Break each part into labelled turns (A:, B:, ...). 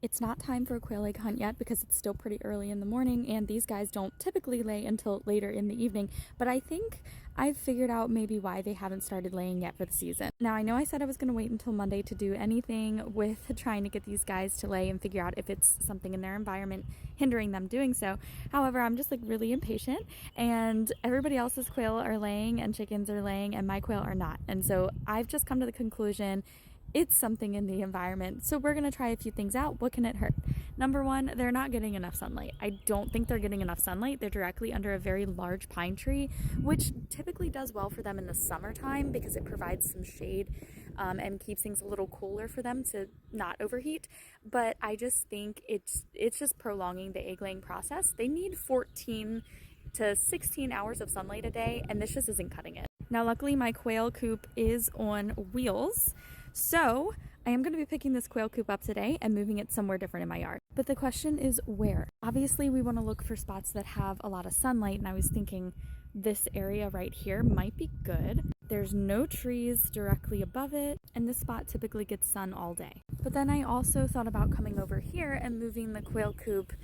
A: It's not time for a quail egg hunt yet because it's still pretty early in the morning and these guys don't typically lay until later in the evening, but I think I've figured out maybe why they haven't started laying yet for the season. Now, I know I said I was going to wait until Monday to do anything with trying to get these guys to lay and figure out if it's something in their environment hindering them doing so. However, I'm just like really impatient, and everybody else's quail are laying and chickens are laying and my quail are not. And so I've just come to the conclusion it's something in the environment. So we're going to try a few things out. What can it hurt? Number one, they're not getting enough sunlight. I don't think they're getting enough sunlight. They're directly under a very large pine tree, which typically does well for them in the summertime because it provides some shade and keeps things a little cooler for them to not overheat. But I just think it's just prolonging the egg laying process. They need 14 to 16 hours of sunlight a day, and this just isn't cutting it. Now, luckily, my quail coop is on wheels. So I am going to be picking this quail coop up today and moving it somewhere different in my yard. But the question is where? Obviously, we want to look for spots that have a lot of sunlight, and I was thinking this area right here might be good. There's no trees directly above it, and this spot typically gets sun all day. But then I also thought about coming over here and moving the quail coop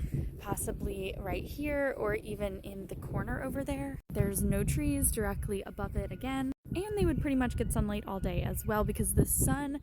A: possibly right here or even in the corner over there. There's no trees directly above it again, and they would pretty much get sunlight all day as well because the sun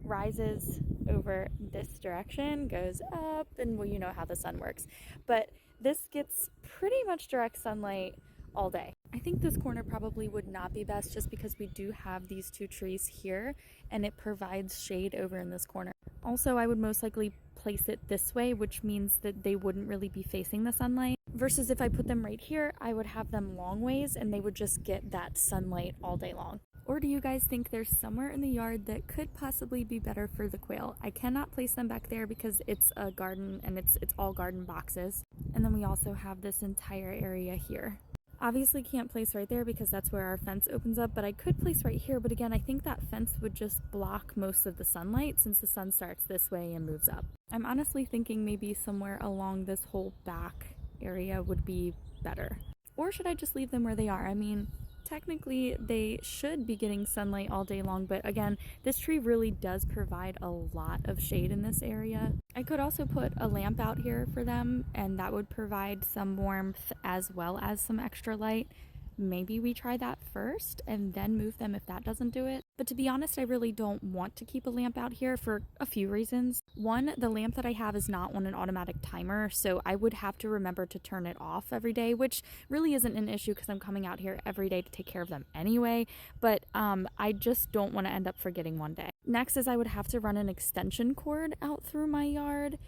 A: rises over this direction, goes up, and well, you know how the sun works. But this gets pretty much direct sunlight all day. I think this corner probably would not be best just because we do have these two trees here and it provides shade over in this corner. Also, I would most likely place it this way, which means that they wouldn't really be facing the sunlight. Versus if I put them right here, I would have them long ways and they would just get that sunlight all day long. Or do you guys think there's somewhere in the yard that could possibly be better for the quail? I cannot place them back there because it's a garden and it's all garden boxes. And then we also have this entire area here. Obviously can't place right there because that's where our fence opens up, but I could place right here. But again, I think that fence would just block most of the sunlight since the sun starts this way and moves up. I'm honestly thinking maybe somewhere along this whole back area would be better. Or should I just leave them where they are? I mean, technically they should be getting sunlight all day long, but again, this tree really does provide a lot of shade in this area. I could also put a lamp out here for them and that would provide some warmth as well as some extra light. Maybe we try that first and then move them if that doesn't do it. But to be honest, I really don't want to keep a lamp out here for a few reasons. One, the lamp that I have is not on an automatic timer, so I would have to remember to turn it off every day, which really isn't an issue because I'm coming out here every day to take care of them anyway, but I just don't want to end up forgetting one day. Next is I would have to run an extension cord out through my yard,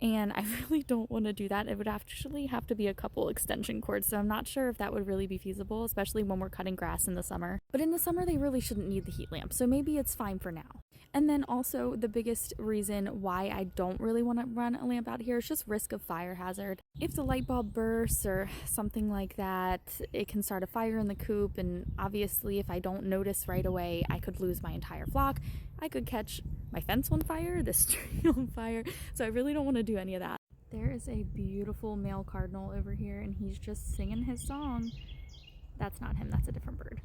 A: and I really don't want to do that. It would actually have to be a couple extension cords, so I'm not sure if that would really be feasible, especially when we're cutting grass in the summer. But in the summer, they really shouldn't need the heat lamp, so maybe it's fine for now. And then also the biggest reason why I don't really want to run a lamp out here is just risk of fire hazard. If the light bulb bursts or something like that, it can start a fire in the coop, and obviously if I don't notice right away, I could lose my entire flock. I could catch my fence on fire, this tree on fire, so I really don't want to do any of that. There is a beautiful male cardinal over here and he's just singing his song. That's not him, that's a different bird.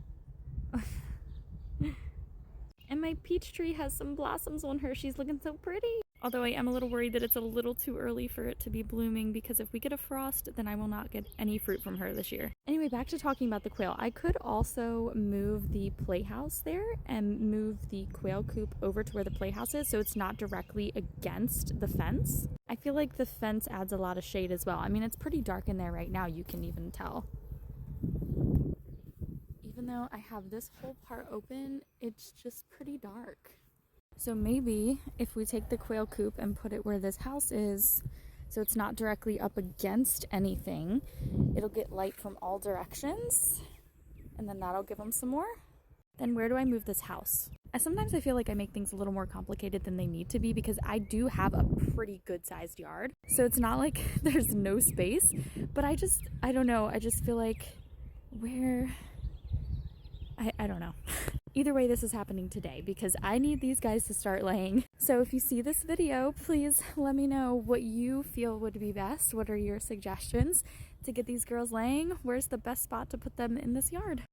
A: And my peach tree has some blossoms on her. She's looking so pretty. Although I am a little worried that it's a little too early for it to be blooming because if we get a frost, then I will not get any fruit from her this year. Anyway, back to talking about the quail. I could also move the playhouse there and move the quail coop over to where the playhouse is so it's not directly against the fence. I feel like the fence adds a lot of shade as well. I mean, it's pretty dark in there right now, you can even tell. Even though I have this whole part open, it's just pretty dark. So maybe if we take the quail coop and put it where this house is, so it's not directly up against anything, it'll get light from all directions, and then that'll give them some more. Then where do I move this house? Sometimes I feel like I make things a little more complicated than they need to be because I do have a pretty good sized yard. So it's not like there's no space, but I don't know, I just feel like I don't know. Either way, this is happening today because I need these guys to start laying. So if you see this video, please let me know what you feel would be best. What are your suggestions to get these girls laying? Where's the best spot to put them in this yard?